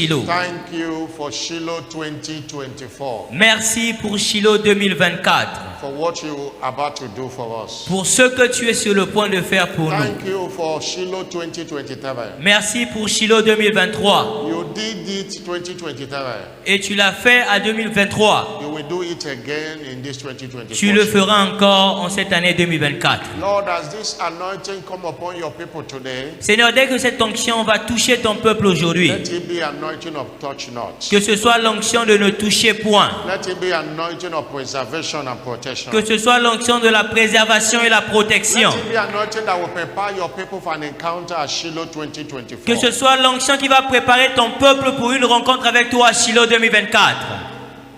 Shiloh. Thank you for Shiloh 2024. Merci pour Shiloh 2024. For what you are about to do for us. Pour ce que tu es sur le point de faire pour nous. Thank you for Shiloh 2023. Merci pour Shiloh 2023. You did it 2023. Et tu l'as fait à 2023. You will do it again in this 2024. Tu le feras encore en cette année 2024. Lord, as this anointing come upon your people today, Seigneur, dès que cette onction va toucher ton peuple aujourd'hui, let it be anointing of touch not. que ce soit l'onction de ne toucher point, Let it be anointing of preservation and protection. que ce soit l'onction de la préservation et la protection, Let it be anointing that will prepare your people for an encounter at Shiloh 2024. que ce soit l'onction qui va préparer ton peuple pour une rencontre avec toi à Shiloh 2024.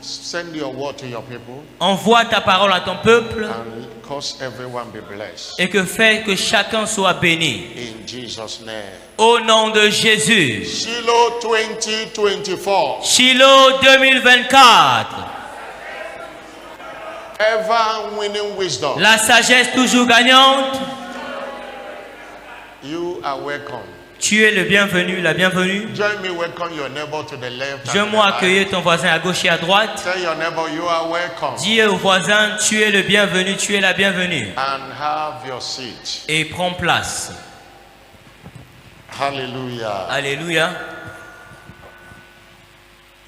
Send your word to your people Envoie ta parole à ton peuple and cause everyone be blessed. et que fait que chacun soit béni. In Jesus' name. Au nom de Jésus. Shiloh 2024. Shiloh 2024. Ever winning wisdom. La sagesse toujours gagnante. You are welcome. Tu es le bienvenu, la bienvenue. Join me, welcome your neighbor to the left. and Viens-moi the right. accueillir ton voisin à gauche et à droite. Tell your neighbor you are welcome. Dis au voisin, tu es le bienvenu, tu es la bienvenue. And have your seat. Et prends place. Hallelujah. Alléluia.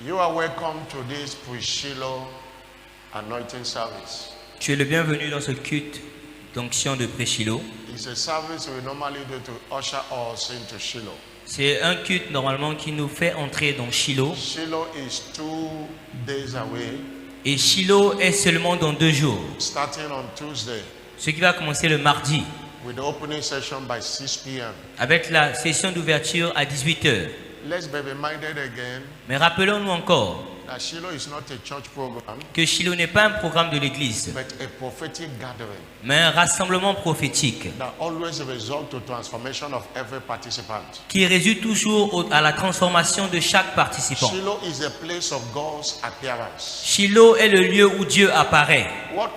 You are welcome to this pre-Shiloh anointing service. Tu es le bienvenu dans ce culte d'onction de pré-Shiloh. It's a service we normally do to usher us into Shiloh. C'est un culte normalement qui nous fait entrer dans Shiloh. Shiloh is 2 days away, Et Shiloh est seulement dans 2 jours. starting on Tuesday, Ce qui va commencer le mardi with the opening session by 6 p.m. avec la session d'ouverture à 18h. Let's be reminded again Mais rappelons-nous encore that Shiloh is not a church program, que Shiloh n'est pas un programme de l'église, but a prophetic gathering mais un rassemblement prophétique that always results to transformation of every participant. qui résulte toujours à la transformation de chaque participant. Shiloh is a place of God's appearance. Shiloh est le lieu où Dieu apparaît. What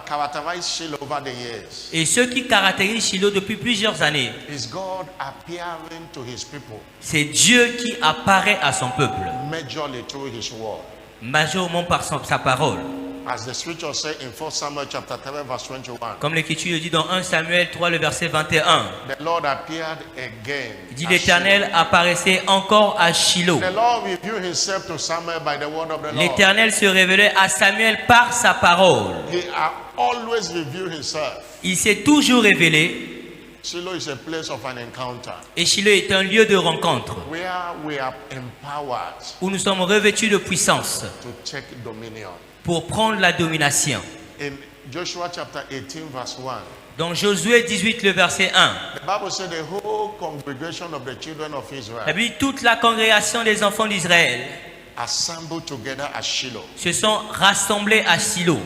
characterized Shiloh over the years Et ce qui caractérise Shiloh depuis plusieurs années, is God appearing to his people, c'est Dieu qui apparaît à son peuple, majorly through his word. majoritairement par sa parole. As the scripture says in 1 Samuel chapter 3 verse 21, Comme l'Écriture le dit dans 1 Samuel 3, le verset 21. the Lord appeared again. Il dit at l'Éternel apparaissait encore à Shiloh. Shiloh. The Lord revealed himself to Samuel by the word of the Lord. L'Éternel se révélait à Samuel par sa parole. He always revealed himself. Il s'est toujours révélé. Shiloh is a place of an encounter Et Shiloh est un lieu de rencontre where we are empowered où nous sommes revêtus de puissance to take dominion. pour prendre la domination. In Joshua chapter 18 verse 1, Dans Josué 18, le verset 1, the Bible said the whole congregation of the children of la Israel Bible dit, toute la congrégation des enfants d'Israël assembled together at Shiloh. se sont rassemblés à Shiloh.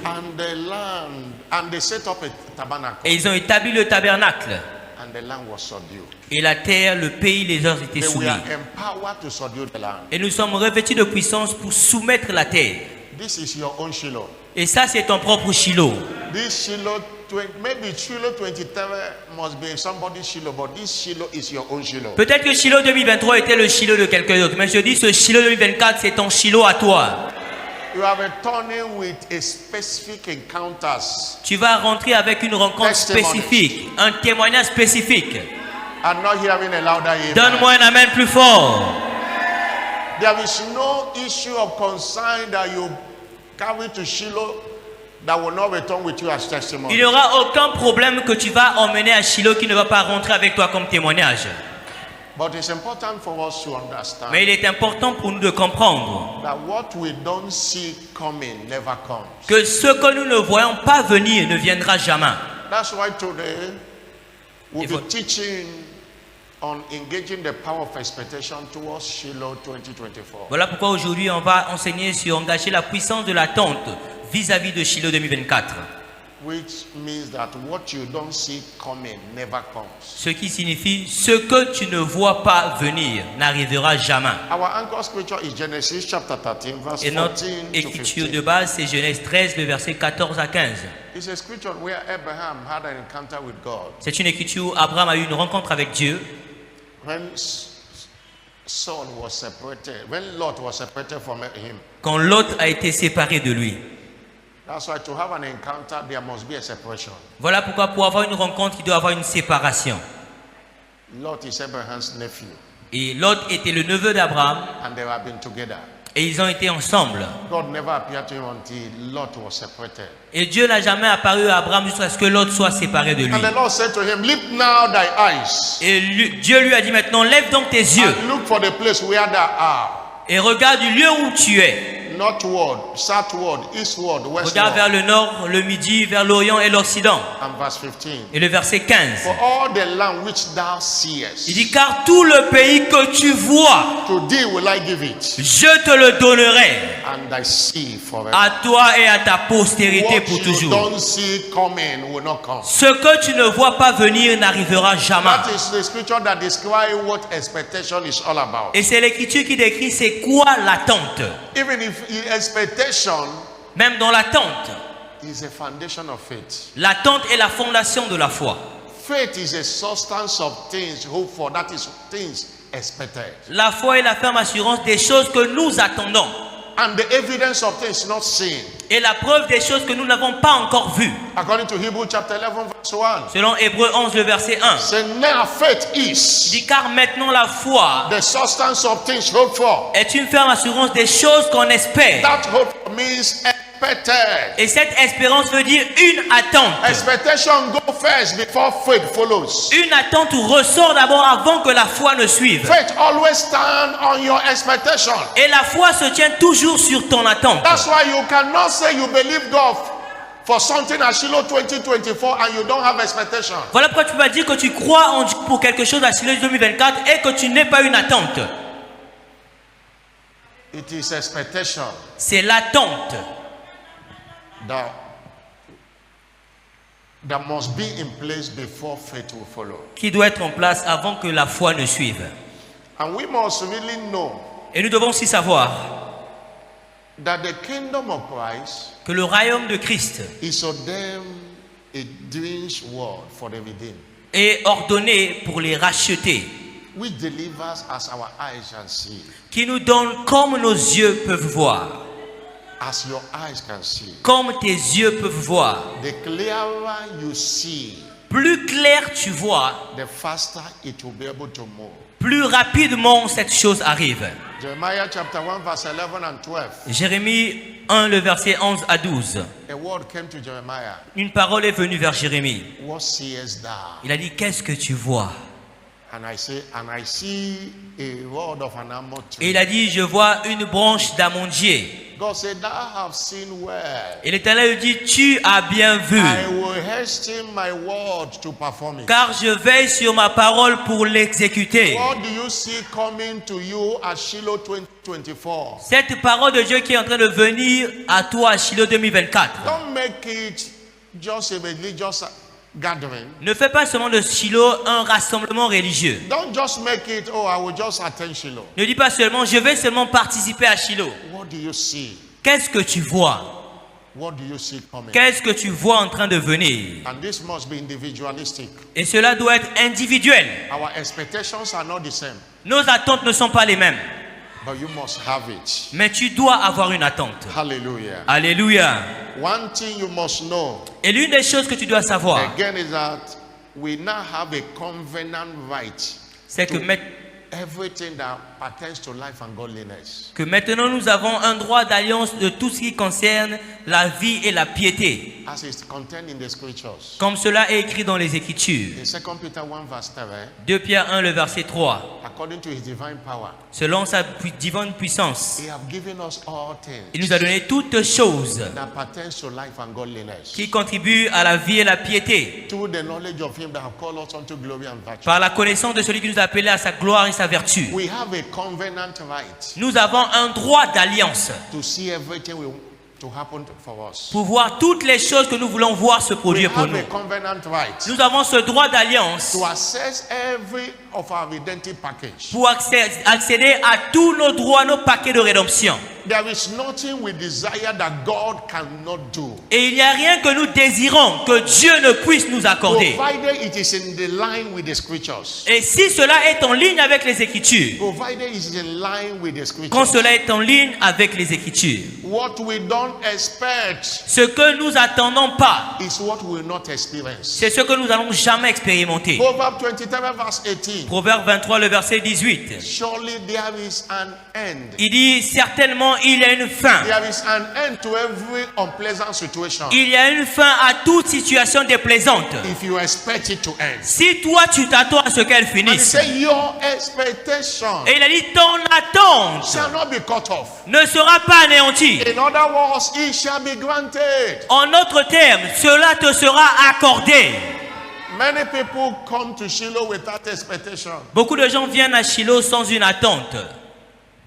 And they set up a tabernacle, Et ils ont établi le tabernacle. and the land was subdued. Et la terre, le pays, les hommes étaient They soumis. were empowered to subdue the land. Et nous sommes revêtus de puissance pour soumettre la terre. This is your own Shiloh. Et ça, c'est ton propre Shiloh. This Shiloh, maybe Shiloh 23 must be somebody's Shiloh, but this Shiloh is your own Shiloh. Peut-être que Shiloh 2023 était le Shiloh de quelqu'un d'autre. Mais je dis, ce Shiloh 2024, c'est ton Shiloh à toi. You are returning with a specific encounters. Tu vas rentrer avec une rencontre Testimony. spécifique, un témoignage spécifique. I'm not hearing a louder amen. Donne-moi un amen plus fort. There is no issue of concern that you carry to Shiloh that will not return with you as testimony. Il n'y aura aucun problème que tu vas emmener à Shiloh qui ne va pas rentrer avec toi comme témoignage. But it's important for us to understand Mais il est important pour nous de comprendre that what we don't see coming never comes. que ce que nous ne voyons pas venir ne viendra jamais. That's why today we'll If be we- teaching on engaging the power of expectation towards Shiloh 2024. Voilà pourquoi aujourd'hui on va enseigner sur engager la puissance de l'attente vis-à-vis de Shiloh 2024. Which means that what you don't see coming never comes. Ce qui signifie ce que tu ne vois pas venir n'arrivera jamais. Our anchor scripture is Genesis chapter 13 verse Et notre 14 to écriture 15. de base, c'est Genèse 13, le verset 14 à 15. It's a scripture where Abraham had an encounter with God. C'est une écriture où Abraham a eu une rencontre avec Dieu. When Saul was separated, when Lot was separated from him, quand Lot a été séparé de lui. that's why to have an encounter, there must be a separation. Voilà pourquoi pour avoir une rencontre, il doit y avoir une séparation. Lot is Abraham's nephew, Et Lot était le neveu d'Abraham and they have been together. et ils ont été ensemble. God never appeared to him until Lot was separated. Et Dieu n'a jamais apparu à Abraham jusqu'à ce que Lot soit séparé de lui. And the Lord said to him, lift now thy eyes Et Dieu lui a dit maintenant, lève donc tes yeux and look for the place where thou art. et regarde du lieu où tu es. Northward, southward, eastward, Regarde vers westward. le nord, le midi, vers l'orient et l'occident. And verse 15. Et le verset 15. For all the land which thou seest, Il dit, car tout le pays que tu vois, to thee will I give it, je te le donnerai and thy seed forever. à toi et à ta postérité What pour you toujours. don't see coming will not come. Ce que tu ne vois pas venir n'arrivera jamais. That is the scripture that describes what expectation is all about. Et c'est l'écriture qui décrit c'est quoi l'attente. Even if expectation Même dans l'attente, is a foundation of faith. l'attente est la fondation de la foi. Faith is a substance of things hoped for, that is things expected. La foi est la ferme assurance des choses que nous attendons And the evidence of things not seen. et la preuve des choses que nous n'avons pas encore vues. According to Hebrews chapter 11 verse 1. Selon Hébreux 11, le verset 1. Say now faith Il is dit car maintenant la foi the substance of things hoped for. est une ferme assurance des choses qu'on espère. That hope means expected. Et cette espérance veut dire une attente. Expectation go first before faith follows. Une attente ressort d'abord avant que la foi ne suive. Faith always stand on your expectation. Et la foi se tient toujours sur ton attente. That's why you cannot say you believe God for something at Shiloh 2024 and you don't have expectation. Voilà pourquoi tu peux pas dire que tu crois en Dieu pour quelque chose à Shiloh 2024 et que tu n'aies pas une attente. It is expectation C'est l'attente that must be in place before faith will follow. qui doit être en place avant que la foi ne suive. And we must really know Et nous devons aussi savoir that the kingdom of Christ que le royaume de Christ is ordained a doings word for the redeemed, est ordonné pour les racheter, which delivers as our eyes can see, qui nous donne comme nos yeux peuvent voir. as your eyes can see. Comme tes yeux peuvent voir. The clearer you see, Plus clair tu vois, the faster it will be able to move. plus rapidement cette chose arrive. Jeremiah chapter 1 verse 11 and 12. Jérémie 1, le verset 11 à 12. A word came to Jeremiah. Une parole est venue vers Jérémie. What seest thou? Il a dit, qu'est-ce que tu vois? And I see a rod of an almond Et tree. il a dit, je vois une branche d'amandier. God said, thou have seen well. Et l'Éternel lui dit, tu as bien vu, I will hasten my word to perform it. car je veille sur ma parole pour l'exécuter. What do you see coming to you at Shiloh 2024? Cette parole de Dieu qui est en train de venir à toi à Shiloh 2024. Don't make it just a religious gathering. Ne fais pas seulement de Shiloh un rassemblement religieux. Don't just make it, oh, I will just attend Shiloh. Ne dis pas seulement, je vais seulement participer à Shiloh. What do you see? Qu'est-ce que tu vois? What do you see coming? Qu'est-ce que tu vois en train de venir? And this must be individualistic. Et cela doit être individuel. Our expectations are not the same, Nos attentes ne sont pas les mêmes. but you must have it. Mais tu dois avoir une attente. Hallelujah. Alléluia. One thing you must know Et l'une des choses que tu dois savoir, again is that we now have a covenant right c'est que, everything that pertains to life and godliness. maintenant nous avons un droit d'alliance de tout ce qui concerne la vie et la piété. As is contained in the scriptures. Comme cela est écrit dans les Écritures. In 2 Peter 1 verse 7, 2 Pierre 1, le verset 3. according to his divine power, Selon sa divine puissance, he have given us all il things nous a donné toutes choses that pertains to life and godliness. qui contribuent à la vie et la piété. Through the knowledge of him that have called us unto glory and virtue. Par la connaissance de celui qui nous a appelés à sa gloire et sa vertu. We have a covenant right Nous avons un droit d'alliance to see everything to happen for us. pour voir toutes les choses que nous voulons voir se We produire pour have nous. a covenant right Nous avons ce droit d'alliance to access every of our redemptive package. pour accéder à tous nos droits, nos paquets de rédemption. There is nothing we desire that God cannot do, Et il n'y a rien que nous désirons que Dieu ne puisse nous accorder. provided it is in the line with the scriptures. Et si cela est en ligne avec les Écritures, Provided it is in line with the quand scriptures. cela est en ligne avec les Écritures, What we don't expect ce que nous attendons pas, is what we will not experience. c'est ce que nous n'allons jamais expérimenter. Proverbs 23 verse 18. Proverbe 23, le verset 18. Surely there is an end. Il dit, certainement il y a une fin. There is an end to every unpleasant situation. Il y a une fin à toute situation déplaisante. If you expect it to end. Si toi tu t'attends à ce qu'elle And he finisse. said, your expectation Et il a dit, ton attente shall not be cut off. ne sera pas anéantie. In other words, it shall be granted. En d'autres termes, cela te sera accordé. Many people come to Shiloh without expectation. Beaucoup de gens viennent à Shiloh sans une attente.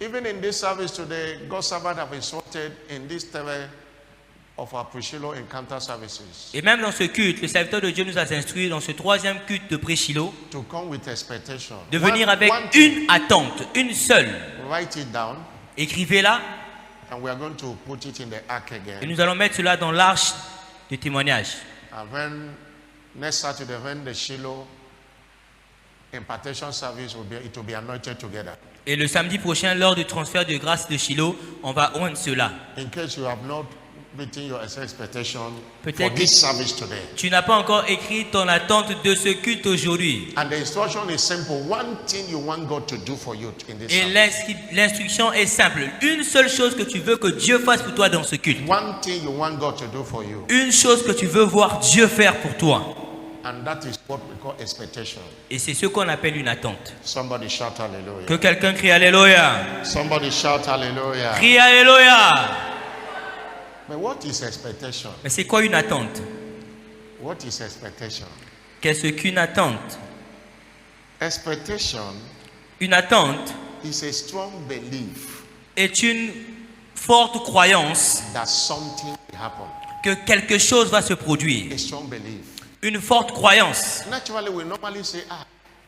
Even in this service today, God's servant have instructed in this terrain of our pre-Shiloh encounter services Et même dans ce culte, le serviteur de Dieu nous a instruits dans ce troisième culte de pré-Shiloh to come with expectation. de venir One- avec one thing, une attente, une seule. write it down, Écrivez-la and we are going to put it in the ark et again. nous allons mettre cela dans l'arche de témoignage. And when next Saturday, when the Shiloh impartation service will be, it will be anointed together. Et le samedi prochain, lors du transfert de grâce de Shiloh, on va oindre cela. In case you have not written your expectation for Peut-être this service today. tu n'as pas encore écrit ton attente de ce culte aujourd'hui. And the instruction is simple. One thing you want God to do for you in this Et service. l'instruction est simple. Une seule chose que tu veux que Dieu fasse pour toi dans ce culte. One thing you want God to do for you. Une chose que tu veux voir Dieu faire pour toi. And that is what we call expectation. Et c'est ce qu'on appelle une attente. Somebody shout hallelujah. Que quelqu'un crie Alléluia. Somebody shout hallelujah. Crie Alléluia. But what is expectation? Mais c'est quoi une attente? What is expectation? Qu'est-ce qu'une attente? Expectation Une attente is a strong belief est une forte croyance that something will happen. que quelque chose va se produire. A strong belief. Une forte croyance. Naturally, we normally say,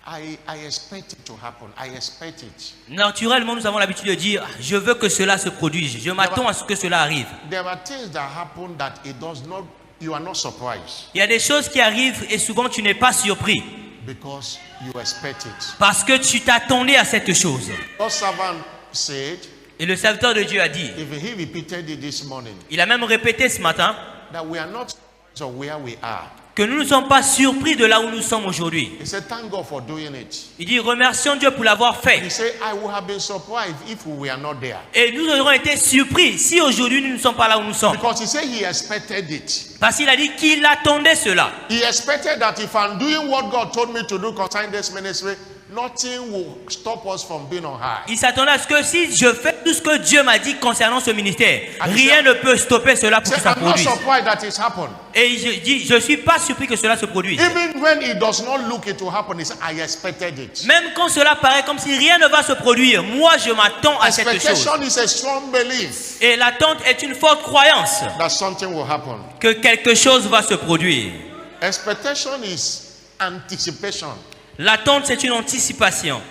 I expect it to happen. I expect it. Naturellement, nous avons l'habitude de dire, je veux que cela se produise. Je m'attends à ce que cela arrive. There are things that happen that it does not, you are not surprised Il y a des choses qui arrivent et souvent tu n'es pas surpris because you expect it. parce que tu t'attendais à cette chose. God's servant said, Et le serviteur de Dieu a dit, if he repeated it this morning, il a même répété ce matin, that we are not surprised of where we are. que nous ne sommes pas surpris de là où nous sommes aujourd'hui. He said, thank God for doing it. Il dit, remercions Dieu pour l'avoir He fait. said, I would have been surprised if we were not there. Et nous aurions été surpris si aujourd'hui nous ne sommes pas là où nous sommes. Because he said he expected it. Parce qu'il a dit qu'il attendait cela. He expected that if I'm doing what God told me to do concerning this ministry, nothing will stop us from being on high. Il s'attendait à ce que si je fais tout ce que Dieu m'a dit concernant ce ministère, rien ne peut stopper cela pour He que said, ça I'm not produise. surprised that it's happened. Et je dis, je ne suis pas surpris que cela se produise. Even when it does not look it to happen, he said, I expected it. Même quand cela paraît comme si rien ne va se produire, moi je m'attends à cette chose. Expectation is a strong belief Et l'attente est une forte croyance that something will happen. que quelque chose va se produire. Expectation is anticipation. L'attente, c'est une anticipation.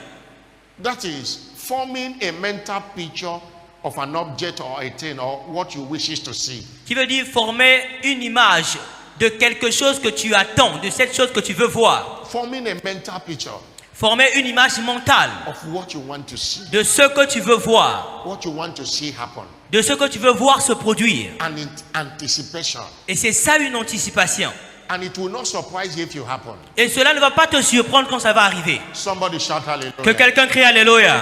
That is forming a mental picture of an object or a thing or what you wishes to see. Qui veut dire former une image de quelque chose que tu attends, de cette chose que tu veux voir. Forming a mental picture Former une image mentale of what you want to see. de ce que tu veux voir, What you want to see happen. de ce que tu veux voir se produire. And anticipation. Et c'est ça une anticipation. And it will not surprise you if you happen. Et cela ne va pas te surprendre quand ça va arriver. Somebody shout Que hallelujah. quelqu'un crie Alléluia.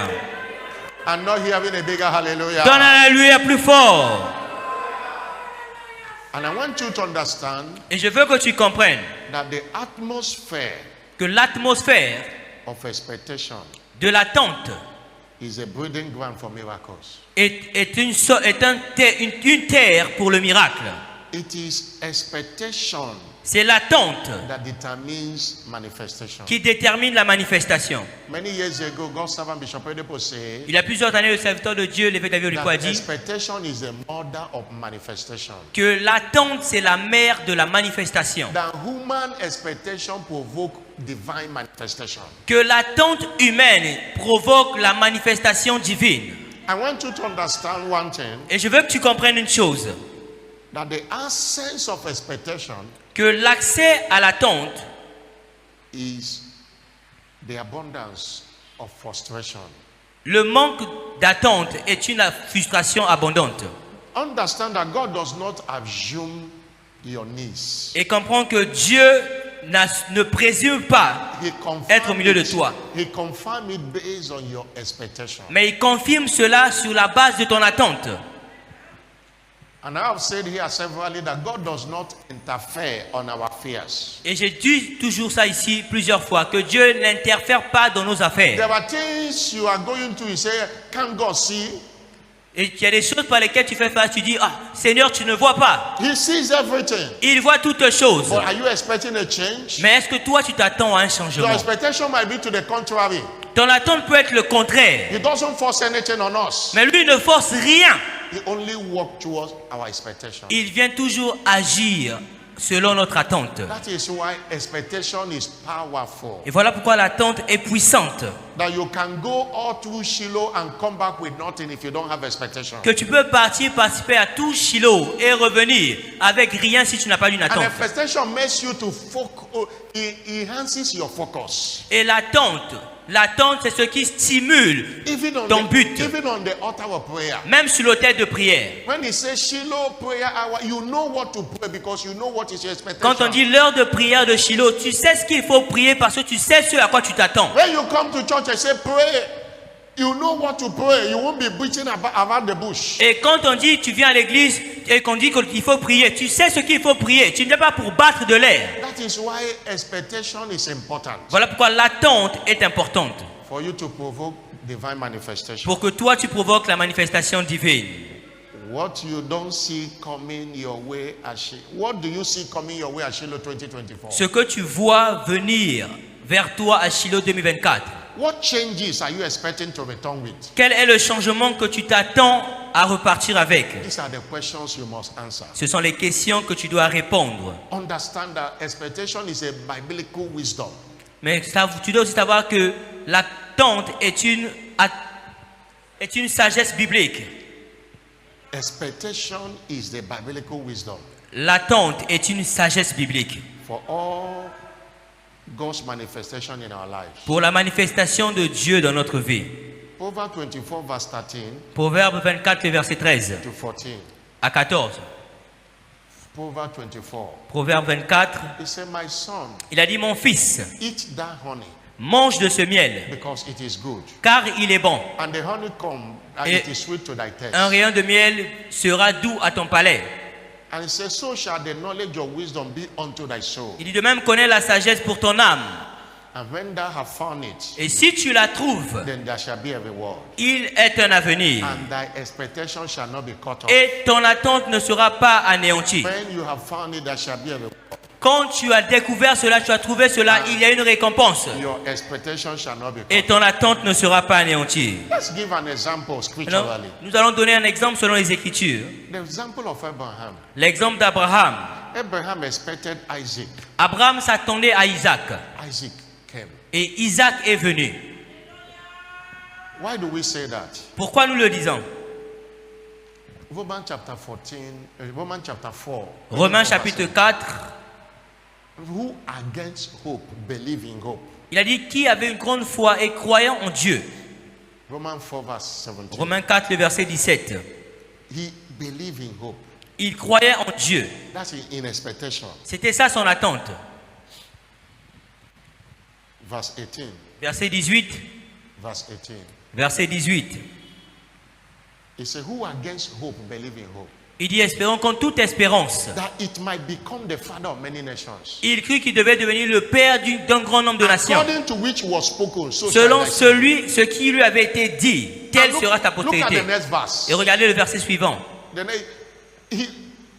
I'm not hearing a bigger hallelujah. Donne un Alléluia plus fort. And I want you to understand Et je veux que tu comprennes that the atmosphere que l'atmosphère of expectation de l'attente is a breeding ground for miracles. est une terre pour le miracle. It is expectation C'est l'attente that determines manifestation. qui détermine la manifestation. Many years ago, God's servant Bishop Oyedepo said Il y a plusieurs années, le serviteur de Dieu, l'évêque David Oyedepo a that dit expectation is the mother of manifestation. que l'attente, c'est la mère de la manifestation. That human expectation provoke divine manifestation. Que l'attente humaine provoque la manifestation divine. I want you to understand one thing, Et je veux que tu comprennes une chose, that the absence of expectation que l'accès à l'attente is the abundance of frustration. Le manque d'attente est une frustration abondante. Understand that God does not assume your needs. Et comprends que Dieu ne présume pas He être au milieu de toi. He confirm it based on your expectation. Mais il confirme cela sur la base de ton attente. And I have said here severally that God does not interfere on our affairs. Et j'ai dit toujours ça ici plusieurs fois, que Dieu n'interfère pas dans nos affaires. There are things you are going to, you say, can God see? Et il y a des choses par lesquelles tu fais face, tu dis, ah, Seigneur, tu ne vois pas. He sees everything. Il voit toutes choses. But are you expecting a change? Mais est-ce que toi, tu t'attends à un Your changement? expectation might be to the contrary. Ton attente peut être le contraire. He doesn't force anything on us. Mais lui ne force rien. He only works towards our expectation. Il vient toujours agir selon notre attente. That is why expectation is powerful. Et voilà pourquoi l'attente est puissante. That you can go all through Shiloh and come back with nothing if you don't have expectation. Que tu peux participer à tout Shiloh et revenir avec rien si tu n'as pas une And attente. expectation makes you to focus. It enhances your focus. Et l'attente, c'est ce qui stimule Even on, ton but. even on the altar of prayer. Même sur l'autel de prière. When he says Shiloh prayer hour, you know what to pray because you know what is your expectation. Quand on dit l'heure de prière de Shiloh, tu sais ce qu'il faut prier parce que tu sais ce à quoi tu t'attends. When you come to church and say pray, you know what to pray. You won't be preaching about the bush. Et quand on dit tu viens à l'église et qu'on dit qu'il faut prier, tu sais ce qu'il faut prier. Tu ne viens pas pour battre de l'air. That is why expectation is important. Voilà pourquoi l'attente est importante. For you to provoke divine manifestation. Pour que toi tu provoques la manifestation divine. What you don't see coming your way at Shiloh. What do you see coming your way at Shiloh 2024? Ce que tu vois venir vers toi à Shiloh 2024. What changes are you expecting to return with? Quel est le changement que tu t'attends à repartir avec? These are the questions you must answer. Ce sont les questions que tu dois répondre. Understand that expectation is a biblical wisdom. Mais tu dois aussi savoir que l'attente est une sagesse biblique. Expectation is the biblical wisdom L'attente est une sagesse biblique for all God's manifestation in our lives. pour la manifestation de Dieu dans notre vie. Proverbs 24 verse 13 Proverbe 24, le verset 13 to 14. à 14. Proverbs 24. Proverbe 24, He said, my son, il a dit, mon fils, eat that honey mange de ce miel, because it is good. car il est bon. And the honeycomb, and Et it is sweet to thy taste. Un rayon de miel sera doux à ton palais. And he says, so shall the knowledge of wisdom be unto thy soul. Il dit de même, connais la sagesse pour ton âme. And when thou hast found it, Et si tu la trouves, then there shall be a reward. il est un avenir. And thy expectation shall not be cut off. Et ton attente ne sera pas anéantie. When you have found it, there shall be a reward. Quand tu as découvert cela, tu as trouvé cela, il y a une récompense. Your expectation shall not be Et cut off. ton attente ne sera pas anéantie. Let's give an example Alors, scripturally. nous allons donner un exemple selon les Écritures. The example of Abraham. L'exemple d'Abraham. Abraham expected Isaac. Abraham s'attendait à Isaac. Isaac came. Et Isaac est venu. Why do we say that? Pourquoi nous le disons? Romans chapter 14, Romans chapter 4. Romains chapitre 4. Who against hope believe in hope? Il a dit qui avait une grande foi et croyant en Dieu. Romans 4 verse 17. Romains 4, le verset 17. He believed in hope. Il croyait en Dieu. That's in expectation. C'était ça son attente. Verse 18. Verset 18. Verse 18. Verset 18. He said, who against hope believe in hope? Il dit espérons qu'en toute espérance. That it might become the father of many nations. Il crut qu'il devait devenir le père d'un grand nombre de nations. According to which was spoken, so Selon shall thy seed. ce qui lui avait été dit, telle Now sera ta look at postérité. the next verse. Et regardez le verset suivant. Then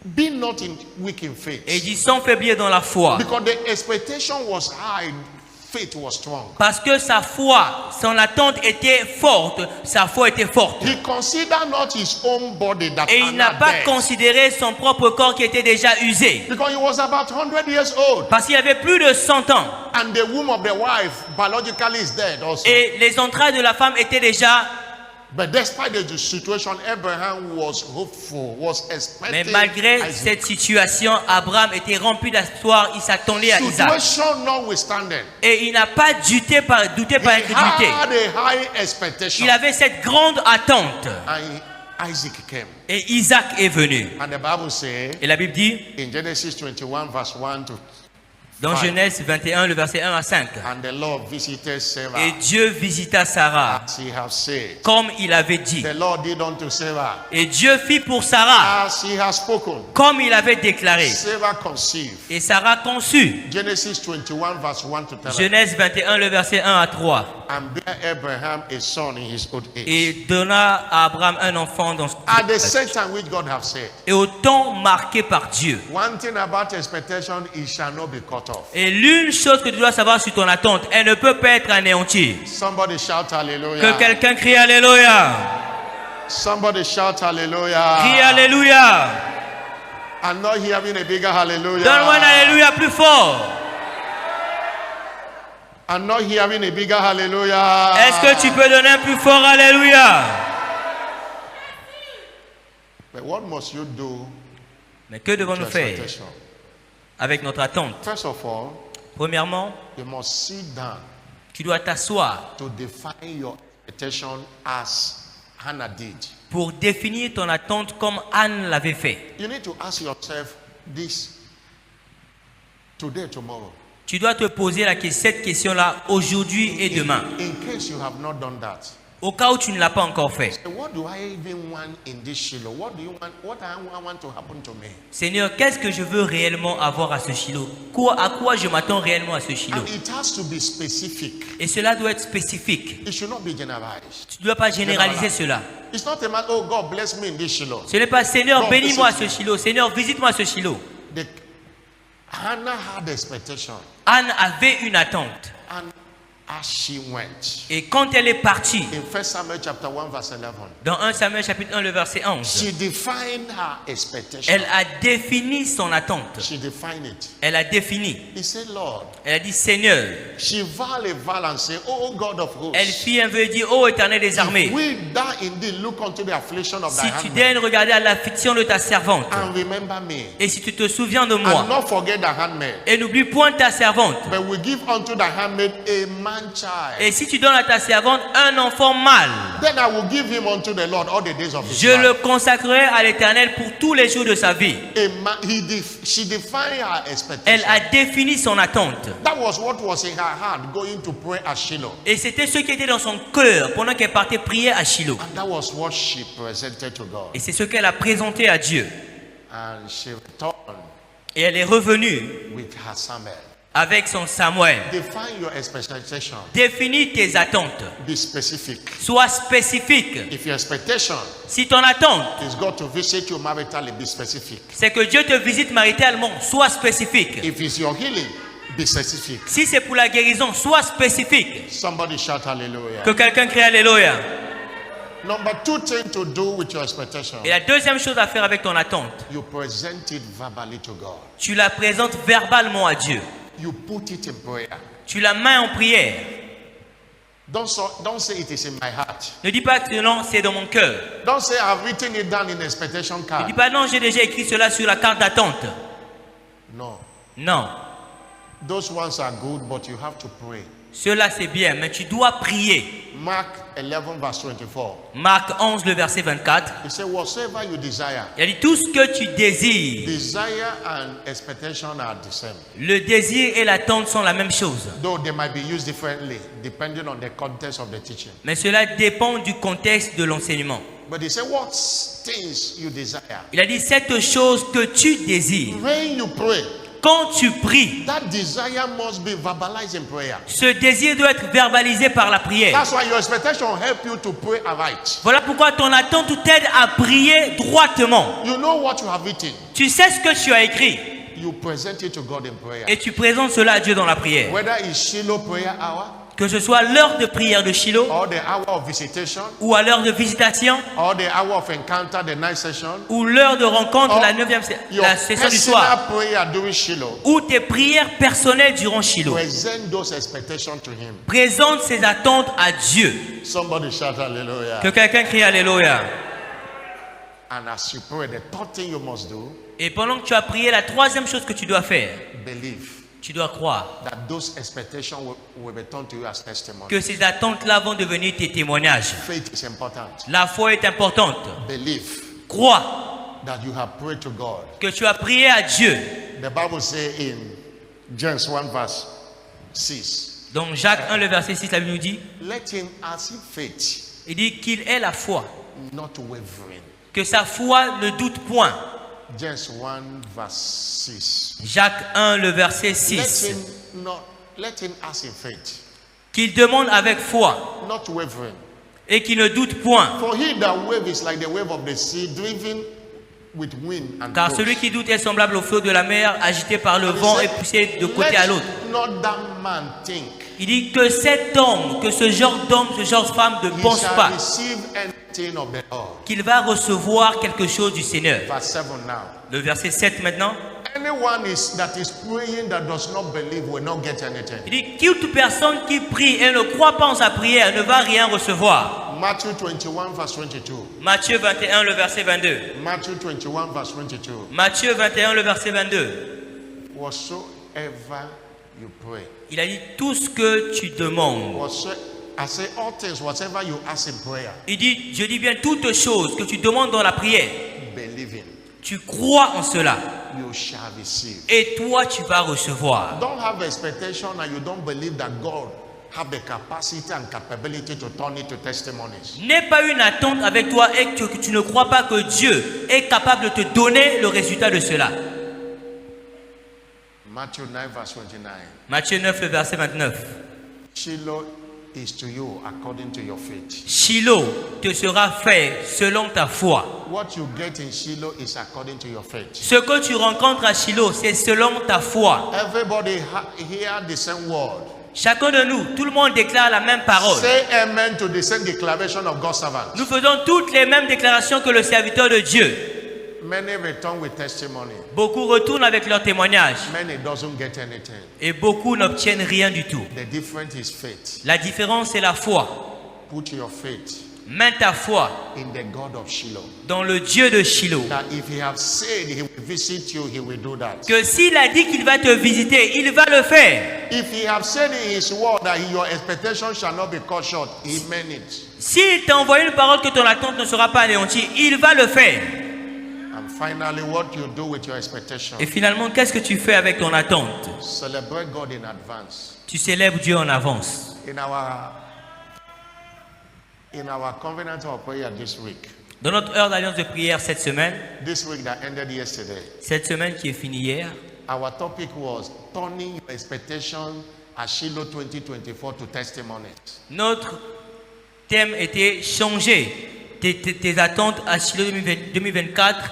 be not weak in faith. Et il dit sans faiblir dans la foi. Because the expectation was high, faith was strong. Parce que sa foi, son attente était forte, sa foi était forte. He considered not his own body that Et il n'a pas considéré son propre corps qui était déjà usé. because he was about 100 years old. Parce qu'il avait plus de 100 ans. And the womb of the wife biologically is dead also. Et les entrailles de la femme étaient déjà But despite the situation, Abraham was hopeful, was Mais expecting malgré Isaac. cette situation, Abraham était rempli d'espoir. Il s'attendait à Isaac. Situation notwithstanding, Et il n'a pas douté par he incrédulité. had a high expectation. Il avait cette grande attente. And Isaac came. Et Isaac est venu. And the Bible says Et la Bible dit, in Genesis 21, verse 1 to dans 5, Genèse 21, le verset 1 à 5. and the Lord visited Sarah Et Dieu visita Sarah, as he has said. comme il avait dit. The Lord did unto Sarah Et Dieu fit pour Sarah, as he has spoken. comme il avait déclaré. Sarah conceived. Et Sarah conçut. Genesis 21, verse 1 to 3. Genèse 21, le verset 1 à 3. And bare Abraham a son in his old age. Et donna à Abraham un enfant dans son At the same time which God have said. et au temps marqué par Dieu. One thing about expectation, it shall not be cut off. Et l'une chose que tu dois savoir sur ton attente, elle ne peut pas être anéantie. Somebody shout Que hallelujah. quelqu'un crie Alléluia. Somebody shout hallelujah. Crie Alléluia. I'm not hearing a bigger hallelujah. Donne-moi un Alléluia plus fort. I'm not hearing a bigger hallelujah. Est-ce que tu peux donner un plus fort Alléluia? But what must you do Mais que to devons-nous faire expectation? avec notre attente? First of all, Premièrement, you must sit down tu dois t'asseoir to define your expectation as Hannah did. pour définir ton attente comme Anne l'avait fait. You need to ask yourself this today, tomorrow. Tu dois te poser cette question-là aujourd'hui et demain. In case you have not done that. Au cas où tu ne l'as pas encore fait. So what do I even want in this Shiloh? What do you want? What I want to happen to me? Seigneur, qu'est-ce que je veux réellement avoir à ce Shiloh? À quoi je m'attends réellement à ce Shiloh? And it has to be specific. Et cela doit être spécifique. It should not be generalized. Tu ne dois pas généraliser cela. It's not a matter, oh God bless me in this Shiloh. Ce n'est pas Seigneur, Non, bénis-moi à c'est- ce Shiloh. Seigneur, visite-moi à ce Shiloh. Hannah had expectation. Anne avait une attente. And as she went, Et quand elle est partie, in 1 Samuel chapter 1 verse 11, dans 1 Samuel chapitre 1, le verset 11, she defined her expectation. elle a défini son attente. She defined it. Elle a défini. He said, Lord, Elle a dit Seigneur. she vowed a vow and said, oh God of Elle hosts, fit un vœu et dit, ô Éternel des armées, we thou indeed look unto the affliction of thy si tu handmaid daignes regarder à l'affliction de ta servante, and remember me, et si tu te souviens de and moi, not forget thy handmaid, et n'oublie point ta servante, but we give unto thy handmaid a man child. et si tu donnes à ta servante un enfant mâle, Then I will give him unto the Lord all the days of his je le life. consacrerai à l'Éternel pour tous les jours de sa vie. She defined her Elle expectation. a défini son attente. That was what was in her heart going to pray at Shiloh. Et c'était ce qui était dans son cœur pendant qu'elle partait prier à Shiloh. And that was what she presented to God. Et c'est ce qu'elle a présenté à Dieu. And she returned Et elle est revenue with her Samuel. avec son Samuel. Define your expectation. Définis tes attentes. Be specific. Sois spécifique. If your expectation Si ton attente, is God to visit you maritally, be specific. c'est que Dieu te visite maritalement, sois spécifique. If it's your healing, be specific. Si c'est pour la guérison, sois spécifique. Somebody shout hallelujah. Que quelqu'un crie Alléluia. Number 2 thing to do with your expectation. Et la deuxième chose à faire avec ton attente, You present it verbally to God. tu la présentes verbalement à Dieu. You put it in prayer. Tu la mets en prière. Don't say it is in my heart. Ne dis pas que non, c'est dans mon cœur. Don't say I've written it down in expectation Ne dis card. pas non, j'ai déjà écrit cela sur la carte d'attente. No. Non, Those ones are good, but you have to pray. cela c'est bien, mais tu dois prier. Mark 11 verse 24. Marc 11, le verset 24. He said, whatsoever you desire. Il a dit tout ce que tu désires. Desire and expectation are the same. Le désir et l'attente sont la même chose. Though they might be used differently, depending on the context of the teaching. Mais cela dépend du contexte de l'enseignement. But he said, what things you desire. Il a dit cette chose que tu désires. When you pray, Quand tu pries, that desire must be verbalized in prayer. ce désir doit être verbalisé par la prière. That's why your expectation help you to pray aright. Voilà pourquoi ton attente t'aide à prier droitement. You know what you have written. Tu sais ce que tu as écrit You present it to God in prayer. et tu présentes cela à Dieu dans la prière. Whether it's Shiloh prayer hour, que ce soit l'heure de prière de Shiloh or the hour of visitation, ou à l'heure de visitation or the hour of encounter, the night session, ou l'heure de rencontre, or la 9e your la session du soir, personal prayer during Shiloh, ou tes prières personnelles durant Shiloh. present those expectations to him. Présente ses attentes à Dieu. Somebody shout hallelujah. Que quelqu'un crie Alléluia. And as you pray, the third thing you must do, Et pendant que tu as prié, la troisième chose que tu dois faire, believe tu dois croire that those expectations will be turned to you as testimony. que ces attentes-là vont devenir tes témoignages. Faith is important. La foi est importante. Believe Crois that you have prayed to God. que tu as prié à Dieu. The Bible says in James 1 verse 6, Donc Jacques 1, le verset 6, la Bible nous dit, let him ask in faith, il dit qu'il ait la foi, not wavering. que sa foi ne doute point. James 1 verse 6. Jacques 1, le verset 6. Let him ask in faith, Qu'il demande avec foi not wavering. et qu'il ne doute point. For he that wave is like the wave of the sea, driven with wind and Car blows. celui qui doute est semblable au flot de la mer, agité par le And he vent et said, poussé de côté à l'autre. let not that man think Il dit que cet homme, que ce genre d'homme, ce genre de femme ne he pense shall pas receive anything of the Lord. qu'il va recevoir quelque chose du Seigneur. Verse 7 now. Le verset 7 maintenant. Anyone that is praying that does not believe will not get anything. Il dit toute personne qui prie et ne croit pas en sa prière ne va rien recevoir. Matthew 21 verse 22. Matthieu 21, le verset 22. Matthew 21 verse 22. Matthieu 21, le verset 22. Whatsoever you pray. Il a dit tout ce que tu demandes. I say all things, whatever you ask in prayer, Il dit, je dis bien toutes choses que tu demandes dans la prière. believing, Tu crois en cela you shall receive. et toi tu vas recevoir. Don't have expectation and you don't believe that God have the capacity and capability to turn it to testimonies. N'aie pas une attente avec toi et que tu ne crois pas que Dieu est capable de te donner le résultat de cela. Matthew 9 verse 29. Matthieu 9, le verset 29. Shiloh is to you according to your faith. Shiloh te sera fait selon ta foi. What you get in Shiloh is according to your faith. Ce que tu rencontres à Shiloh, c'est selon ta foi. Everybody hear the same word. Chacun de nous, tout le monde déclare la même parole. Say amen to the same declaration of God's servants. Nous faisons toutes les mêmes déclarations que le serviteur de Dieu. Many return with testimony. Beaucoup retournent avec leur témoignage Many doesn't get anything. et beaucoup n'obtiennent rien du tout. The difference is faith. La différence, c'est la foi. Put your faith Mets ta foi in the God of Shiloh. dans le Dieu de Shiloh. That if he have said he will visit you, he will do that. Que s'il a dit qu'il va te visiter, il va le faire. If he have said in his word that your expectation shall not be cut short, he meant it. S'il t'a envoyé une parole que ton attente ne sera pas anéantie, il va le faire. And finally, what you do with your expectation? Et finalement, qu'est-ce que tu fais avec ton attente? Celebrate God in advance. Tu célèbres Dieu en avance. In our covenant of prayer this week, Dans notre heure d'alliance de prière cette semaine that ended yesterday, qui est finie hier, our topic was turning your expectation at Shiloh 2024 to testimonies. notre thème était changer tes attentes à Shiloh 2024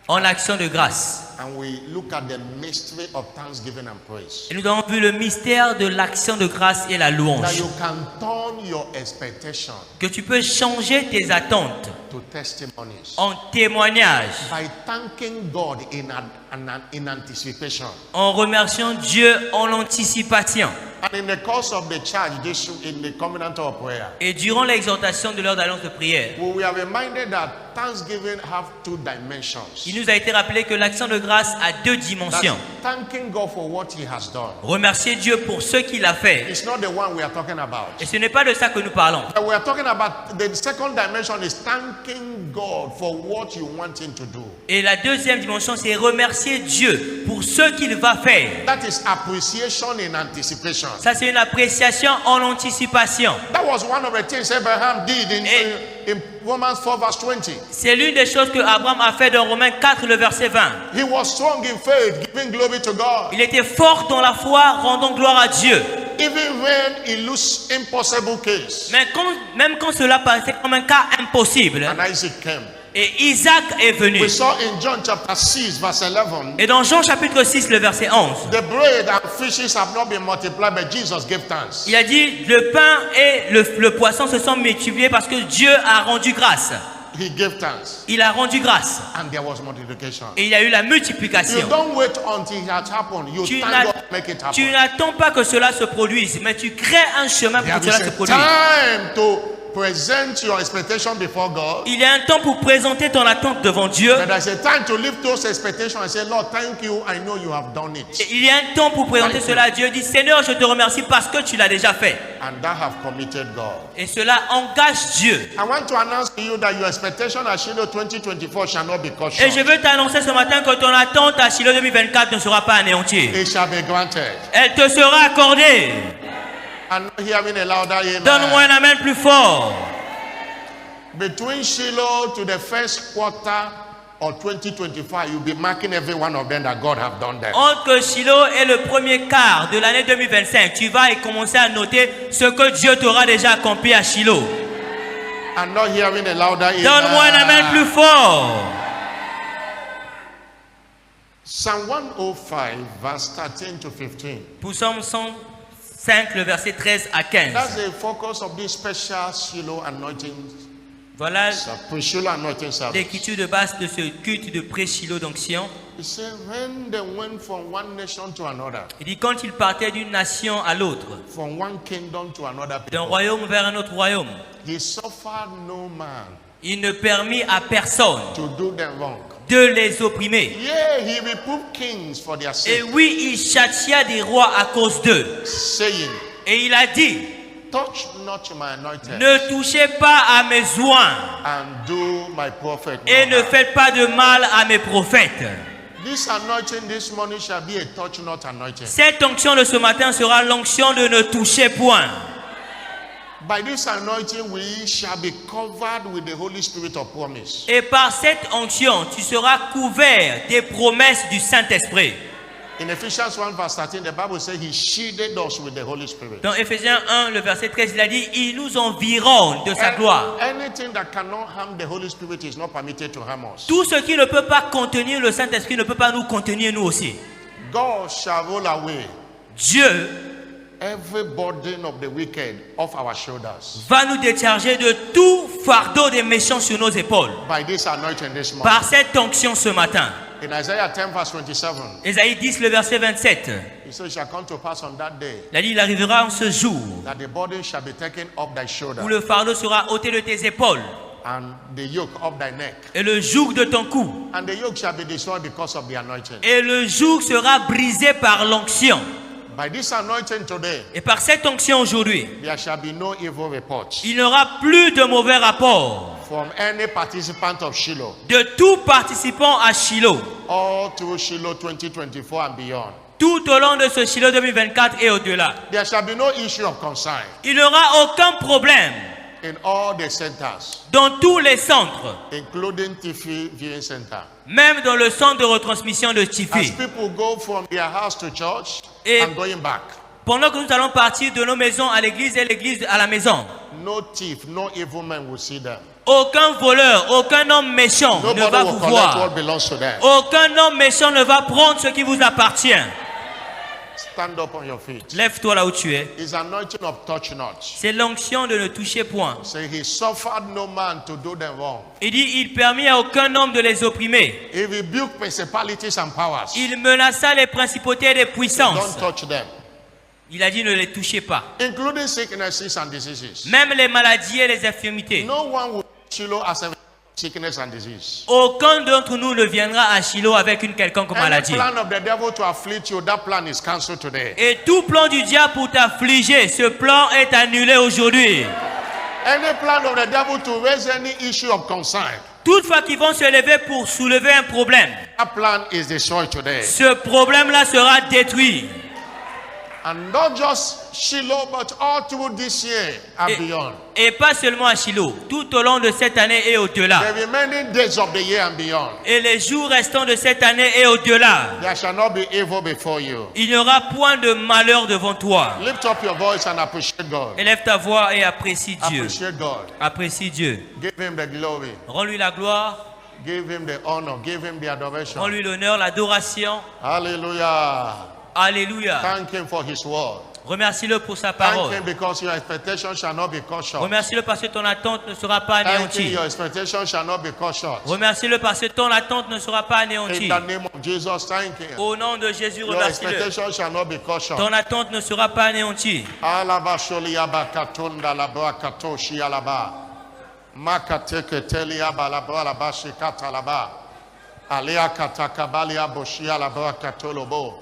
en action de grâce. And we look at the mystery of thanksgiving and praise. Et nous avons vu le mystère de l'action de grâce et la That louange. you can turn your expectation Que tu peux changer tes attentes to testimonies en témoignage, by thanking God in anticipation. en remerciant Dieu en anticipation. And in the course of the church, in the covenant of prayer, Et durant l'exhortation de l'heure d'alliance de prière, we are reminded that thanksgiving have two dimensions. il nous a été rappelé que l'action de grâce a deux dimensions. That's thanking God for what He has done. Remercier Dieu pour ce qu'il a fait. It's not the one we are talking about. Et ce n'est pas de ça que nous parlons. We are talking about the second dimension is thanking God for what you want Him to do. Et la deuxième dimension, c'est remercier Dieu pour ce qu'il va faire. That is appreciation in anticipation. Ça, c'est une appréciation en anticipation. That was one of the things Abraham did in Romans 4 verse 20. C'est l'une des choses que Abraham a fait dans Romains 4, le verset 20. He was strong in faith, giving glory to God. Il était fort dans la foi, rendant gloire à Dieu. Even when he looks impossible case. Mais même quand cela paraissait comme un cas impossible, And Isaac came. Et Isaac est venu. We saw in John chapter 6, verse 11, Et dans Jean chapitre 6, le verset 11, the bread and fishes have not been multiplied, but Jesus gave thanks. il a dit, le pain et le poisson se sont multipliés parce que Dieu a rendu grâce. He gave thanks. Il a rendu grâce. And there was multiplication. Et il y a eu la You multiplication. don't wait until it has happened. You Tu thank God to make it tu happen. n'attends pas que cela se produise, mais tu crées un chemin pour There que cela is se a produise. time to present your expectation before God. Il y a un temps pour présenter ton attente devant Dieu. But there's a time to lift those expectations and say, Lord, thank you. I know you have done it. Et il y a un temps pour présenter Thank cela à Dieu. Dis, Seigneur, je te remercie parce que tu l'as déjà fait. And that have committed God. Et cela engage Dieu. I want to announce to you that your expectation at Shiloh 2024 shall not be cut Et je short. veux t'annoncer ce matin que ton attente à Shiloh 2024 ne sera pas anéantie. It shall be granted. Elle te sera accordée. And hearing a louder Donne-moi amen. un amen plus fort. Between Shiloh to the first quarter of 2025, you'll be marking every one of them that God have done them. Entre Shiloh et le premier quart de l'année 2025, tu vas y commencer à noter ce que Dieu t'aura déjà accompli à Shiloh. I'm not hearing a louder Donne-moi un amen plus amen. fort. Psalm 105, verse 13 to 15. Psaume 105, le verset 13 à 15. That's the focus of this special Shiloh anointing, Voilà Shiloh anointing service. l'écriture de base de ce culte de pré-Shiloh d'onction. He said, when they went from one nation to another, Il dit quand il partait d'une nation à l'autre, from one kingdom to another d'un people, royaume vers un autre royaume, he suffered no man il ne permit à personne to do them wrong. de les opprimer. Yeah, he reproved kings for their Et sake, oui, il châtia des rois à cause d'eux. saying, Et il a dit, touch not my anointed ne touchez pas à mes oints and do my prophet no et ne harm. faites pas de mal à mes prophètes. This anointing this morning shall be a touch not anointing. Cette onction de ce matin sera l'onction de ne toucher point. By this anointing, we shall be covered with the Holy Spirit of promise. Et par cette onction, tu seras couvert des promesses du Saint-Esprit. In Ephesians 1 verse 13, the Bible says he shielded us with the Holy Spirit. Dans Éphésiens 1, le verset 13, il a dit, il nous environne de sa gloire. Anything that cannot harm the Holy Spirit is not permitted to harm us. Tout ce qui ne peut pas contenir le Saint-Esprit ne peut pas nous contenir nous aussi. God shall roll away Dieu every burden of the wicked off our shoulders va nous décharger de tout fardeau des méchants sur nos épaules. by this anointing this morning. Par cette onction ce matin. In Isaiah 10 verse 27, Ésaïe 10, le verset 27. he says, it shall come to pass on that day Il a dit, il arrivera en ce jour that the burden shall be taken off thy où shoulder le fardeau sera ôté de tes épaules and the yoke off thy neck. et le joug de ton cou. And the yoke shall be destroyed because of the anointing. Et le joug sera brisé par l'onction. By this anointing today, Et par cette onction aujourd'hui, there shall be no evil report il n'y aura plus de mauvais rapports from any participant of Shiloh, de tout participant à Shiloh. all through Shiloh 2024 and beyond. Tout au long de ce Shiloh 2024 et au-delà. There shall be no issue of concern Il n'y aura aucun problème in all the centers, dans tous les centres, including TV viewing center. même dans le centre de retransmission de As Tifi. people go from their house to church Et- and going back, Pendant que nous allons partir de nos maisons à l'église et l'église à la maison, no thief, no evil man will see them. aucun voleur, aucun homme méchant ne Nobody va will vous collect voir. what belongs to them. Aucun homme méchant ne va prendre ce qui vous appartient. Stand up on your feet. Lève-toi là où tu es. His anointing of touch not. C'est l'onction de ne toucher point. Say he suffered no man to do them wrong. Il dit, il permit à aucun homme de les opprimer. He rebuked principalities and powers. Il menaça les principautés et les puissances. Don't touch them, Il a dit, ne les touchez pas. including sicknesses and diseases. Même les maladies et les infirmités. No one will Shiloh as a sickness and disease. Aucun d'entre nous ne viendra à Shiloh avec une quelconque Any maladie. plan of the devil to afflict you, that plan is cancelled today. Et tout plan du diable pour t'affliger, ce plan est annulé aujourd'hui. Any plan of the devil to raise any issue of concern, Toutefois qu'ils vont se lever pour soulever un problème, that plan is destroyed today. ce problème-là sera détruit. And not just Shiloh, but all through this year and beyond. Et pas seulement à Shiloh, tout au long de cette année et au-delà. The remaining days of the year and beyond. Et les jours restants de cette année et au-delà. There shall not be evil before you. Il n'y aura point de malheur devant toi. Lift up your voice and appreciate God. Élève ta voix et apprécie Dieu. Appreciate God. Apprécie Dieu. Give him the glory. Rends-lui la gloire, Give him the honor. Give him the adoration. rends-lui l'honneur, l'adoration. Hallelujah. Alléluia. Thank him for his word. Remercie-le pour sa Thank parole. him because your expectation shall not be cut short. Remercie-le parce que ton attente ne sera pas Thank him, anéantie. your expectation shall not be cut short. Remercie-le parce que ton attente ne sera pas In anéantie. the name of Jesus, thank him. Au nom de Jésus, Your remercie-le. expectation shall not be cut short. Ton attente ne sera pas anéantie. Alabasholiaba katunda labra katoshi alaba. Makateke teliaba labra labashi katalaba. Alia katakabalia boshi alabra katolobo.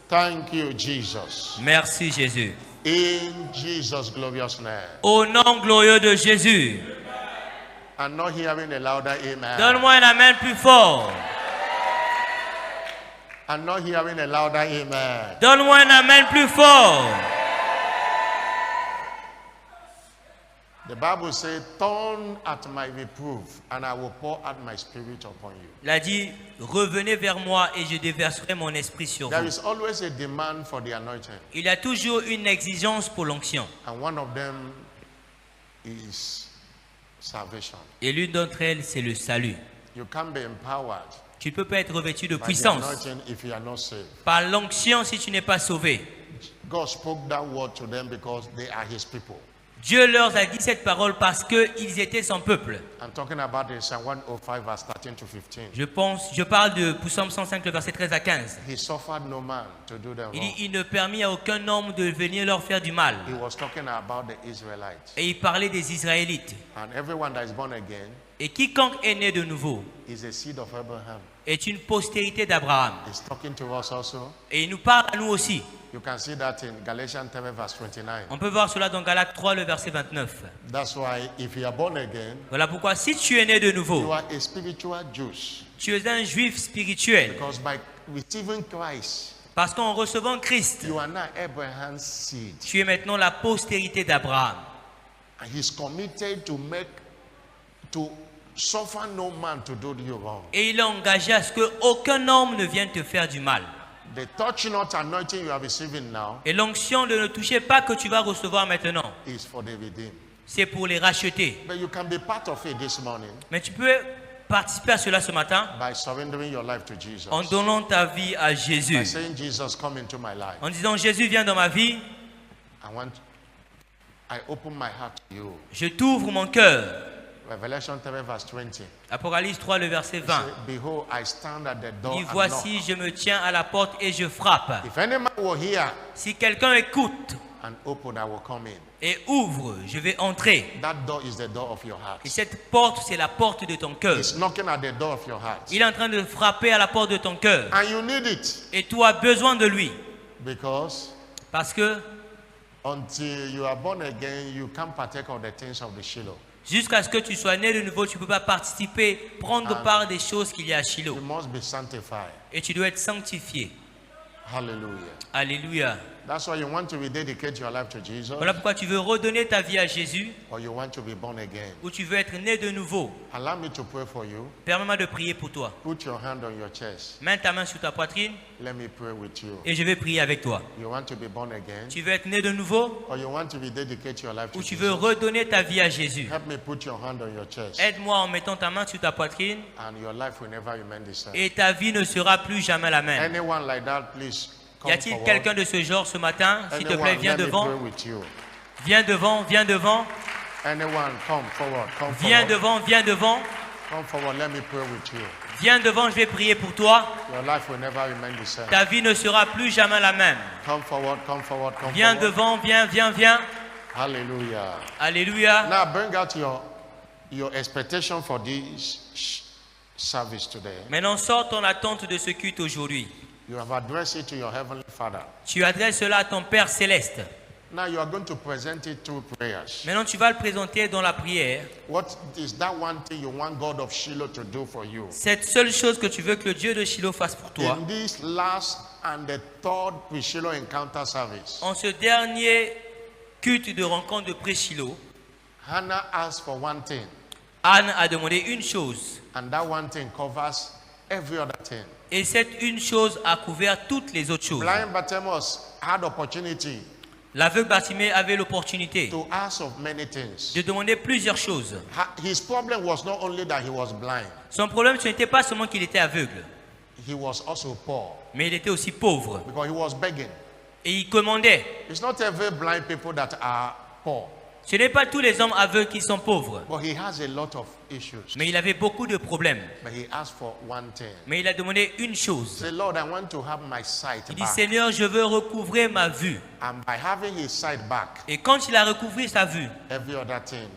Thank you, Jesus. Merci Jésus. In Jesus' glorious name. Au nom glorieux de Jésus. I'm not hearing a louder amen. Donne-moi un amen plus fort. I'm not hearing a louder amen. Donne-moi un amen plus fort. The Bible says, turn at my reproof, and I will pour out my spirit upon you. Il a dit, revenez vers moi et je déverserai mon esprit sur There vous. is always a demand for the anointing, Il y a toujours une exigence pour l'onction. and one of them is salvation. Et l'une d'entre elles, c'est le salut. You can't be empowered Tu ne peux pas être revêtu de by the puissance anointing if you are not saved. par l'onction si tu n'es pas sauvé. God spoke that word to them because they are his people. Dieu leur a dit cette parole parce qu'ils étaient son peuple. I'm talking about in Psalm 105, verse 13 to 15. Je parle de Psaume 105, le verset 13 à 15. He suffered no man to do them Il wrong. dit, il ne permit à aucun homme de venir leur faire du mal. He was talking about the Israelites. Et il parlait des Israélites. And everyone that is born again Et quiconque est né de nouveau is a seed of Abraham. est une postérité d'Abraham. He's talking to us also. Et il nous parle à nous aussi. You can see that in Galatians 10, verse 29. On peut voir cela dans Galates 3, le verset 29. That's why if you are born again, Voilà pourquoi si tu es né de you nouveau, are a spiritual Jew. tu es un juif spirituel. Because by receiving Christ, Parce qu'en recevant Christ, you are now Abraham's seed. tu es maintenant la postérité d'Abraham. And he's committed to suffer no man to do you wrong. Et il est engagé à ce qu'aucun homme ne vienne te faire du mal. The touch not anointing you are receiving now Et l'onction de ne toucher pas que tu vas recevoir maintenant, is for the redeemed. c'est pour les racheter. But you can be part of it this morning Mais tu peux participer à cela ce matin by surrendering your life to Jesus. en donnant ta vie à By Jésus. saying, Jesus, come into my life. En disant, Jésus, viens dans ma vie, I open my heart to you. je t'ouvre mon cœur. Revelation 3, verse 20. Apocalypse 3, le verset 20. Say, behold, I stand at the door Dis, and knock. voici, je me tiens à la porte et je frappe. If any man will hear Si quelqu'un écoute and open, I will come in. et ouvre, je vais entrer. That door is the door of your heart. Et cette porte, c'est la porte de ton cœur. He's knocking at the door of your heart. Il est en train de frapper à la porte de ton cœur. And you need it Et tu as besoin de lui. because Parce que until you are born again, you can't partake of the things of the Shiloh. jusqu'à ce que tu sois né de nouveau, tu ne peux pas participer, prendre part des choses qu'il y a à You Shiloh. must be sanctified. Et tu dois être sanctifié. Hallelujah. Alléluia. That's why you want to rededicate your life to Jesus, Voilà pourquoi tu veux redonner ta vie à Jésus or you want to be born again. ou tu veux être né de nouveau. Allow me to pray for you. Permets-moi de prier pour toi. Put your hand on your chest. Mets ta main sur ta poitrine Let me pray with you. et je vais prier avec toi. You want to be born again, Tu veux être né de nouveau or you want to rededicate your life to ou tu veux Jesus? redonner ta vie à Jésus. Help me put your hand on your chest, Aide-moi en mettant ta main sur ta poitrine and your life will never remain the same. et ta vie ne sera plus jamais la même. Anyone like that, please Y come a-t-il forward. quelqu'un de ce genre ce matin? S'il te plaît, Anyone, viens let me devant. pray with you. Viens devant, viens devant. Anyone, come forward. Come Viens forward. devant, viens devant. Come forward. Let me pray with you. Viens devant, je vais prier pour toi. Your life will never remain the same. Ta vie ne sera plus jamais la même. Come forward. Come forward. Come Viens forward. devant, viens, viens, viens. Hallelujah. Alléluia. Now bring out your expectation for this service today. Maintenant, sors ton attente de ce culte aujourd'hui. You have addressed it to your heavenly Father. Tu adresses cela à ton Père céleste. Now you are going to present it through prayers. Maintenant, tu vas le présenter dans la prière. What is that one thing you want God of Shiloh to do for you? Cette seule chose que tu veux que le Dieu de Shiloh fasse pour toi. In this last and the third pre-Shiloh encounter service, En ce dernier culte de rencontre de pré-Shiloh, Hannah asked for one thing, Anne a demandé une chose. and that one thing covers every other thing. Et cette une chose a couvert toutes les autres choses. Blind Bartimaeus had opportunity L'aveugle Bartimée avait l'opportunité to ask of many things. de demander plusieurs choses. His problem was not only that he was blind, Son problème, ce n'était pas seulement qu'il était aveugle, he was also poor mais il était aussi pauvre. because he was begging. Et il commandait. It's not every blind people that are poor, Ce n'est pas tous les hommes aveugles qui sont pauvres, but he has a lot of issues. mais il avait beaucoup de problèmes. But he asked for one thing. Mais il a demandé une chose. Say, Lord, I want to have my sight Il dit, back. Seigneur, je veux recouvrer ma vue. And by having his sight back, Et quand il a recouvré sa vue, every other thing.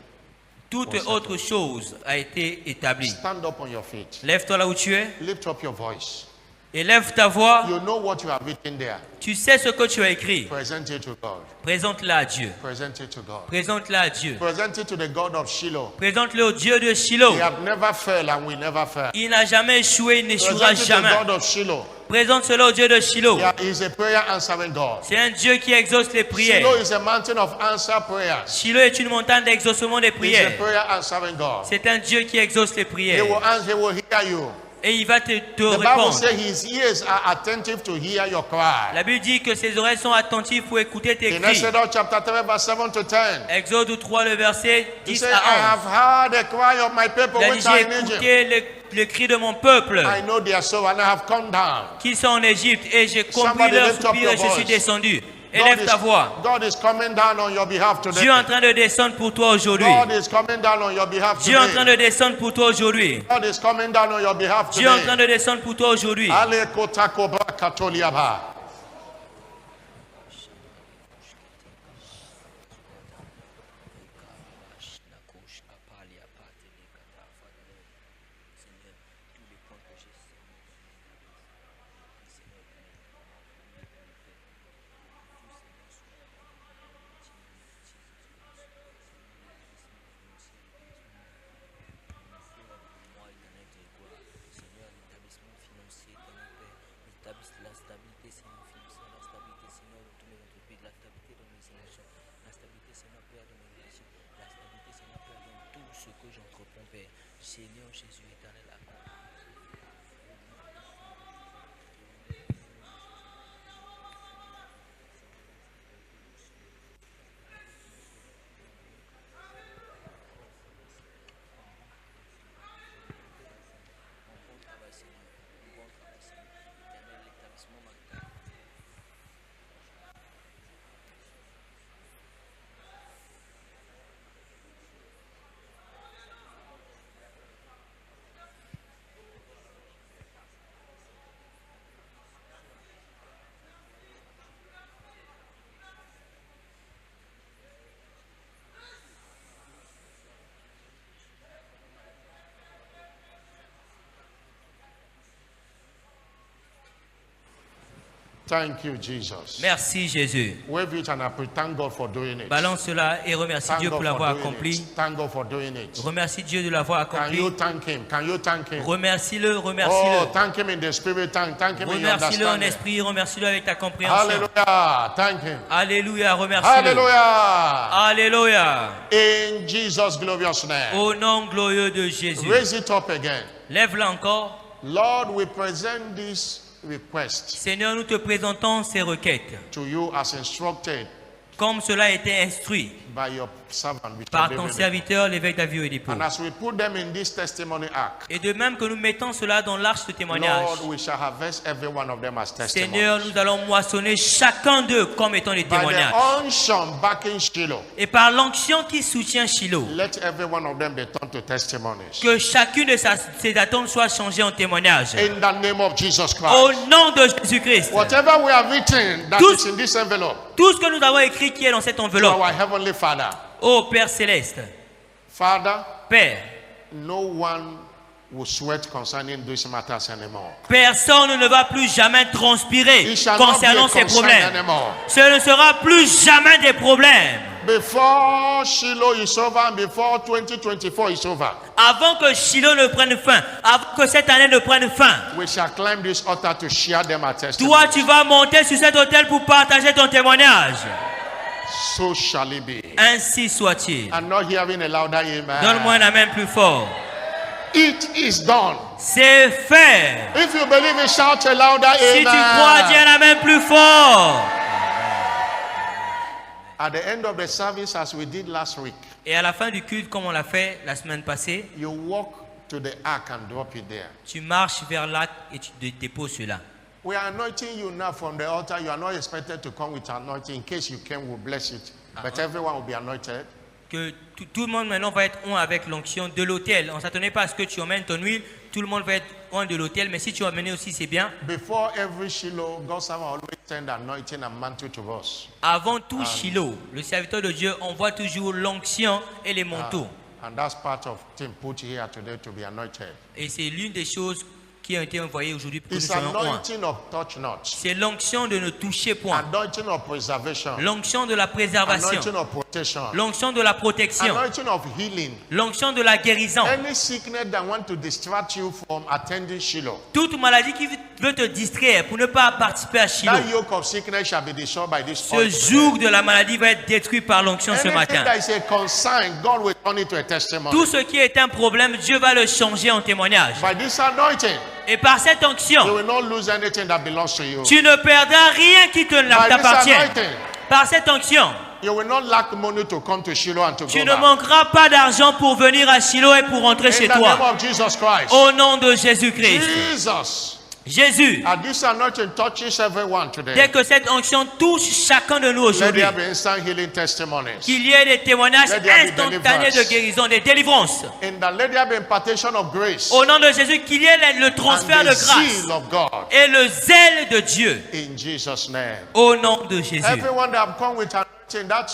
toute autre chose a été établie. Stand up on your feet. Lève-toi là où tu es Lift up your voice. et lève ta voix. You know what you have written there. Tu sais ce que tu as écrit. Present it to God. Présente-la à Dieu. Present it to God. Présente-la à Dieu. Present it to the God of Shiloh. Présente-le au Dieu de Shiloh. He have never failed and will never fail. Il n'a jamais échoué, il n'échouera Present it to jamais. the God of Shiloh. Présente cela au Dieu de Shiloh. He is a prayer answering God. C'est un Dieu qui exauce les prières. Shiloh is a mountain of answer prayers. Shiloh est une montagne d'exaucement des He is a prières. prayer answering God. C'est un Dieu qui exauce les He prières. will answer, he will hear you. Et il va te The Bible répondre. says his ears are attentive to hear your cry. La Bible dit que ses oreilles sont attentives pour écouter tes In cris. Exodus chapter 3 verse 7 to 10. Exode 3, le verset He 10 said, I à have heard the cry of my people 11. Il a dit, which are j'ai in Egypt. écouté le cri de mon peuple I know their soul and I have come down. qui sont en Égypte et j'ai compris Somebody leur lift up soupir your et je suis voice. descendu. Élève ta voix. God is coming down on your behalf today. Dieu est en train de descendre pour toi aujourd'hui. God is coming down on your behalf Dieu est en train today. de descendre pour toi aujourd'hui. God is coming down on your behalf Dieu est en train today. de descendre pour toi aujourd'hui. Ale kotako brakatoliaba. Seigneur Jésus éternel, accompagne. Thank you, Jesus. Merci Jésus. Wave it and I thank God for doing it. Balance cela et remercie Thank Dieu God pour for l'avoir doing accompli. it. Thank God for doing it. Remercie Dieu de l'avoir Can accompli. you thank Him? Can you thank Him? Remercie-le, Oh, remercie-le. thank Him in the spirit. Thank Him in your Remercie-le en understanding. esprit, remercie-le avec ta compréhension. Hallelujah. Thank Him. Alléluia, remercie-le. Hallelujah. Alléluia. In Jesus' glorious name. Au nom glorieux de Jésus. Raise it up again. Lève-la encore. Lord, we present this request Seigneur, nous te présentons ces requêtes, to you as instructed comme cela a été instruit by your servant, Bishop par ton David. serviteur, l'évêque David Oedipo. And as we put them in this testimony ark, Et de même que nous mettons cela dans l'arche de témoignage, Lord, we shall harvest every one of them as testimonies. Seigneur, nous allons moissonner chacun d'eux comme étant des By témoignages. the unction backing Shiloh, Et par l'onction qui soutient Shiloh, let every one of them be turned to testimonies. que chacune de ces attentes soit changée en témoignage. In the name of Jesus Christ. Au nom de Jésus-Christ. Whatever we have written that Tous- is in this envelope, Tout ce que nous avons écrit qui est dans cette to enveloppe, our Heavenly Father. ô Père céleste, Father, Père, no one will sweat concerning these matters anymore. Personne ne va plus jamais transpirer It shall not be a concernant ces concern problèmes. anymore. Ce ne sera plus jamais des problèmes. Before Shiloh is over and before 2024 is over, Avant que Shiloh ne prenne fin, avant que cette année ne prenne fin, we shall climb this altar to share them our testimony. toi tu vas monter sur cet autel pour partager ton témoignage. So shall it be. Ainsi soit-il. I'm not hearing a louder amen. Donne-moi un amen plus fort. It is done. C'est fait. If you believe it, shout a louder Si tu crois, dis amen. un amen plus fort. At the end of the service, as we did last week, Et à la fin du culte, comme on l'a fait la semaine passée, you walk to the ark and drop it there. tu marches vers l'arc et tu déposes cela. We are anointing you now from the altar. You are not expected to come with anointing. In case you came, we'll bless it. But everyone will be anointed. Que tout le monde maintenant va être un avec l'onction de l'autel. On ne s'attendait pas à ce que tu emmènes ton huile. Tout le monde va être un de l'autel. Mais si tu as amené aussi, c'est bien. Before every Shiloh, God's servant always send anointing and mantle to us. Avant tout Shiloh, le serviteur de Dieu envoie toujours l'onction et les manteaux. And that's part of thing put here today to be anointed. Et c'est l'une des choses qui ont été envoyées aujourd'hui pour que nous It's soyons un. anointing of touch not. C'est l'onction de ne toucher point. Anointing of preservation. L'onction de la préservation. Anointing of protection. L'onction de la protection. Anointing of healing. L'onction de la guérison. Any sickness that want to distract you from attending Shiloh. Toute maladie qui veut te distraire pour ne pas participer à Shiloh. That yoke of sickness shall be destroyed by this Ce oil. joug de la maladie va être détruit par l'onction ce Anything matin. that is a concern, God will turn it to a testimony. Tout ce qui est un problème, Dieu va le changer en témoignage. By this anointing, Et par cette you onction, will not lose anything that belongs to you. tu ne perdras rien qui By this t'appartient. anointing, Par cette onction, you will not lack money to come to Shiloh and to tu go ne back. manqueras pas d'argent pour venir à Shiloh et pour rentrer In chez the name toi. of Jesus Christ. Au nom de Jésus-Christ. Jesus. Jésus, And this anointing touches everyone today. dès que cette onction touche chacun de nous Let aujourd'hui, there be instant healing testimonies. qu'il y ait des témoignages Let there be instantanés de deliverance. guérison, des délivrances. In that, let there be impartation of grace. Au nom de Jésus, qu'il y ait le transfert And de the grâce zeal of God. et le zèle de Dieu. In Jesus' name. Au nom de Jésus. Everyone that have come with anointing, that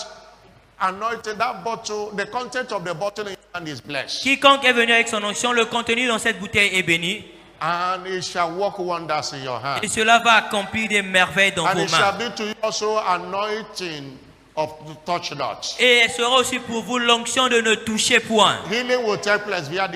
anointing, that bottle, the content of the bottle in your hand is blessed. Quiconque est venu avec son onction, le contenu dans cette bouteille est béni. And it shall work wonders in your hand. Et cela va accomplir des merveilles dans And vos it shall mains. be to you also anointing of the touch not. Et elle sera aussi pour vous l'onction de ne toucher point. Healing will take place via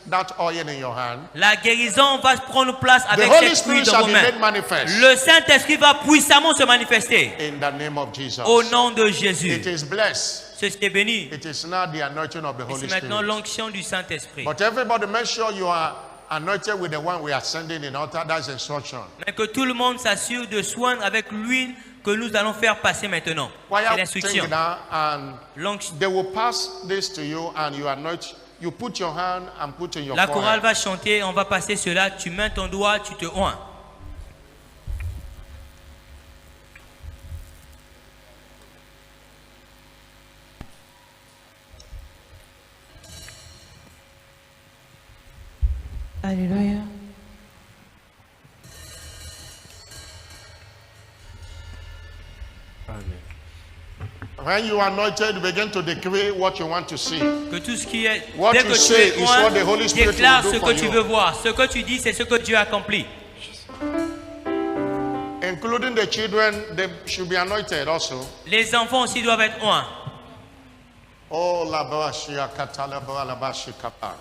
that oil in your hand. La guérison va prendre place The avec Holy cette huile Spirit dans shall vos be mains. made manifest. Le Saint-Esprit va puissamment se manifester. In the name of Jesus. Au nom de Jésus. It is blessed. C'est béni. It is now the anointing of the Et Holy c'est maintenant Spirit. l'onction du Saint-Esprit. But everybody make sure you are anointed with the one we are sending in altar. That's instruction. Mais que tout le monde s'assure de soigner avec l'huile que nous allons faire passer maintenant. Why C'est are we l'instruction. singing now? And L'onction. they will pass this to you and you anoint. You put your hand and put in your La chorale forehead. va chanter, on va passer cela. Tu mets ton doigt, tu te oins. Alléluia. When you are anointed, you begin to decree what you want to see. Que tout ce qui est. What Dès you que tu say es is oint, what the Holy Spirit déclare will ce do que for tu you. veux voir. Ce que tu dis, c'est ce que Dieu accomplit. Including the children, they should be anointed also. Les enfants aussi doivent être oints. Oh, la bashia katala ba la bashi kapa.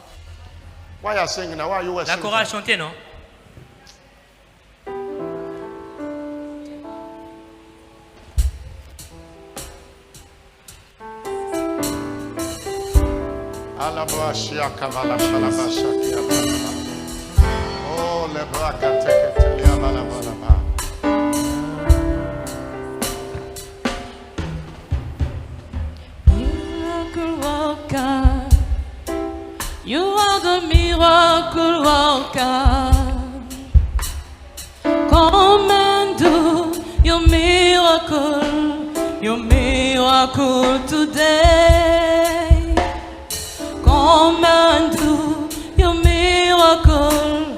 Why are you singing now? Why you were La singing? chorale chantait, non? Ala bashia kavala bala basha kia bala. Oh, le braka teke telia bala bala ba. Miracle worker, you are the miracle worker. Come and do your miracle today. Come and do your miracle